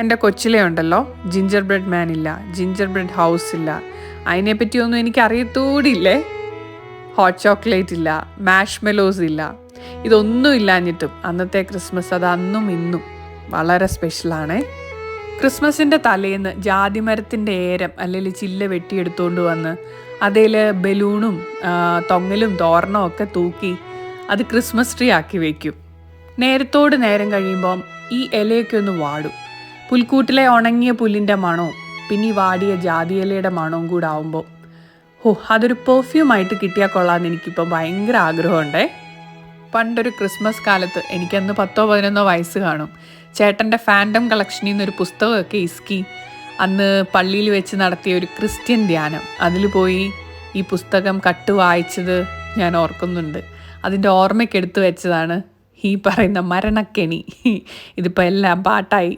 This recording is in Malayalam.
എൻ്റെ കൊച്ചിലെ ഉണ്ടല്ലോ ജിഞ്ചർ ബ്രെഡ് മാൻ ഇല്ല, ജിഞ്ചർ ബ്രെഡ് ഹൗസ് ഇല്ല, അതിനെപ്പറ്റിയൊന്നും എനിക്ക് അറിയത്തൂടില്ലേ. ഹോട്ട് ചോക്ലേറ്റ് ഇല്ല, മാഷ് മെലോസ് ഇല്ല, ഇതൊന്നും ഇല്ലാഞ്ഞിട്ടും അന്നത്തെ ക്രിസ്മസ് അത് അന്നും ഇന്നും വളരെ സ്പെഷ്യലാണേ. ക്രിസ്മസിൻ്റെ തലേന്ന് ജാതിമരത്തിൻ്റെ ഏരം അല്ലെങ്കിൽ ചില്ല വെട്ടിയെടുത്തുകൊണ്ട് വന്ന് അതിൽ ബലൂണും തൊങ്ങലും തോരണവും ഒക്കെ തൂക്കി അത് ക്രിസ്മസ് ട്രീ ആക്കി വയ്ക്കും. നേരത്തോട് നേരം കഴിയുമ്പം ഈ ഇലയൊക്കെ ഒന്ന് വാടും. പുൽക്കൂട്ടിലെ ഉണങ്ങിയ പുല്ലിൻ്റെ മണവും പിന്നെ ഈ വാടിയ ജാതി ഇലയുടെ മണവും കൂടെ ആവുമ്പോൾ അതൊരു പെർഫ്യൂമായിട്ട് കിട്ടിയാൽ കൊള്ളാമെന്ന് എനിക്കിപ്പോൾ ഭയങ്കര ആഗ്രഹമുണ്ടേ. പണ്ടൊരു ക്രിസ്മസ് കാലത്ത് എനിക്കന്ന് 10-11 വയസ്സ് കാണും. ചേട്ടൻ്റെ ഫാൻഡം കളക്ഷനിൽ നിന്നൊരു പുസ്തകമൊക്കെ ഇസ്കി അന്ന് പള്ളിയിൽ വെച്ച് നടത്തിയ ഒരു ക്രിസ്ത്യൻ ധ്യാനം, അതിൽ പോയി ഈ പുസ്തകം കട്ട് വായിച്ചത് ഞാൻ ഓർക്കുന്നുണ്ട്. അതിൻ്റെ ഓർമ്മയ്ക്കെടുത്ത് വെച്ചതാണ് ഈ പറയുന്ന മരണക്കെണി. ഇതിപ്പോൾ എല്ലാം പാട്ടായി.